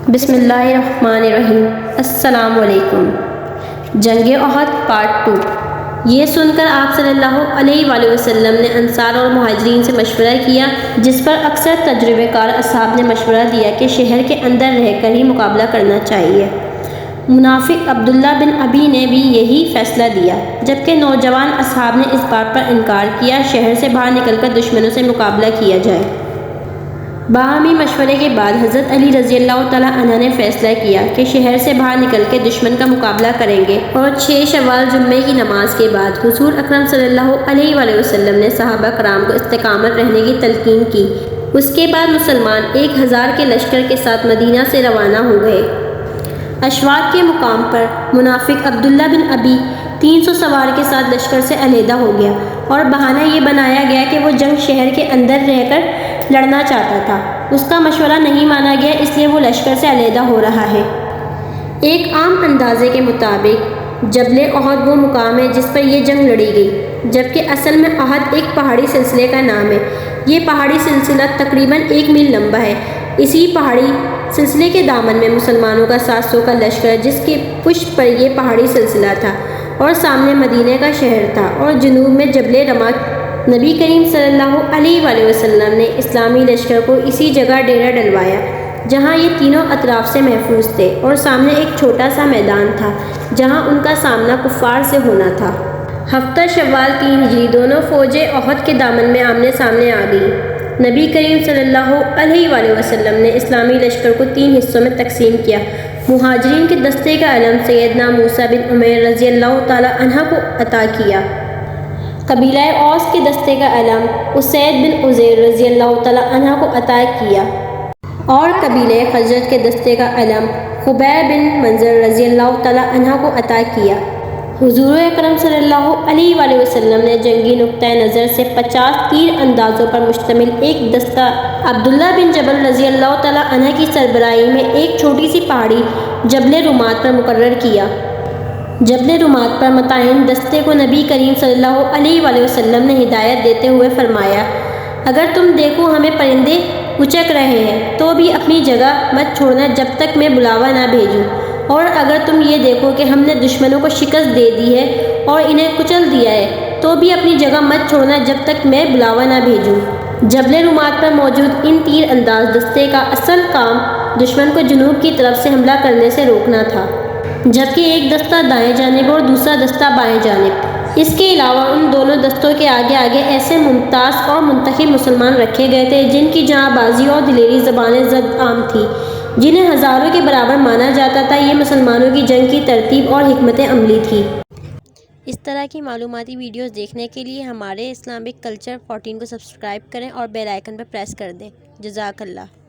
بسم اللہ الرحمن الرحیم۔ السلام علیکم۔ جنگ احد پارٹ 2۔ یہ سن کر آپ صلی اللہ علیہ وآلہ وسلم نے انصار اور مہاجرین سے مشورہ کیا، جس پر اکثر تجربہ کار اصحاب نے مشورہ دیا کہ شہر کے اندر رہ کر ہی مقابلہ کرنا چاہیے۔ منافق عبداللہ بن ابی نے بھی یہی فیصلہ دیا، جبکہ نوجوان اصحاب نے اس بات پر انکار کیا شہر سے باہر نکل کر دشمنوں سے مقابلہ کیا جائے۔ باہمی مشورے کے بعد حضرت علی رضی اللہ تعالیٰ عنہ نے فیصلہ کیا کہ شہر سے باہر نکل کے دشمن کا مقابلہ کریں گے، اور 6 شوال جمعے کی نماز کے بعد حضور اکرم صلی اللہ علیہ وآلہ وسلم نے صحابہ کرام کو استقامت رہنے کی تلقین کی۔ اس کے بعد مسلمان 1000 کے لشکر کے ساتھ مدینہ سے روانہ ہو گئے۔ اشواق کے مقام پر منافق عبداللہ بن ابی 300 سوار کے ساتھ لشکر سے علیحدہ ہو گیا، اور بہانہ یہ بنایا گیا کہ وہ جنگ شہر کے اندر رہ کر لڑنا چاہتا تھا۔ اس کا مشورہ نہیں مانا گیا، اس لیے وہ لشکر سے علیحدہ ہو رہا ہے۔ ایک عام اندازے کے مطابق جبل احد وہ مقام ہے جس پر یہ جنگ لڑی گئی، جبکہ اصل میں احد ایک پہاڑی سلسلے کا نام ہے۔ یہ پہاڑی سلسلہ تقریباً 1 میل لمبا ہے۔ اسی پہاڑی سلسلے کے دامن میں مسلمانوں کا 700 کا لشکر، جس کی پشت پر یہ پہاڑی سلسلہ تھا، اور سامنے مدینہ کا شہر تھا، اور جنوب میں جبل رما۔ نبی کریم صلی اللہ علیہ وآلہ وسلم نے اسلامی لشکر کو اسی جگہ ڈیرا ڈلوایا جہاں یہ تینوں اطراف سے محفوظ تھے، اور سامنے ایک چھوٹا سا میدان تھا جہاں ان کا سامنا کفار سے ہونا تھا۔ ہفتہ شوال 3 ہجری دونوں فوجیں احد کے دامن میں آمنے سامنے آ گئیں۔ نبی کریم صلی اللہ علیہ وآلہ وسلم نے اسلامی لشکر کو 3 حصوں میں تقسیم کیا۔ مہاجرین کے دستے کا علم سیدنا موسیٰ بن عمیر رضی اللہ تعالی عنہ کو عطا کیا۔ قبیلہ اوس کے دستے کا علم اسید بن عزیر رضی اللہ تعالی عنہ کو عطا کیا، اور قبیلہ خزرج کے دستے کا علم خبیب بن منظر رضی اللہ تعالی عنہ کو عطا کیا۔ حضور اکرم صلی اللہ علیہ وآلہ وسلم نے جنگی نقطۂ نظر سے 50 تیر اندازوں پر مشتمل ایک دستہ عبداللہ بن جبل رضی اللہ تعالی عنہ کی سربراہی میں ایک چھوٹی سی پہاڑی جبل رمات پر مقرر کیا۔ جبل رمات پر متعین دستے کو نبی کریم صلی اللہ علیہ وآلہ وسلم نے ہدایت دیتے ہوئے فرمایا، اگر تم دیکھو ہمیں پرندے اچک رہے ہیں تو بھی اپنی جگہ مت چھوڑنا جب تک میں بلاوا نہ بھیجوں، اور اگر تم یہ دیکھو کہ ہم نے دشمنوں کو شکست دے دی ہے اور انہیں کچل دیا ہے تو بھی اپنی جگہ مت چھوڑنا جب تک میں بلاوا نہ بھیجوں۔ جبل رمات پر موجود ان تیر انداز دستے کا اصل کام دشمن کو جنوب کی طرف سے حملہ کرنے سے روکنا تھا، جبکہ ایک دستہ دائیں جانب اور دوسرا دستہ بائیں جانب۔ اس کے علاوہ ان دونوں دستوں کے آگے آگے ایسے ممتاز اور منتخب مسلمان رکھے گئے تھے جن کی جہاں بازی اور دلیری زبانیں زد عام تھیں، جنہیں ہزاروں کے برابر مانا جاتا تھا۔ یہ مسلمانوں کی جنگ کی ترتیب اور حکمت عملی تھی۔ اس طرح کی معلوماتی ویڈیوز دیکھنے کے لیے ہمارے اسلامک کلچر 14 کو سبسکرائب کریں اور بیل آئیکن پر پریس کر دیں۔ جزاک اللہ۔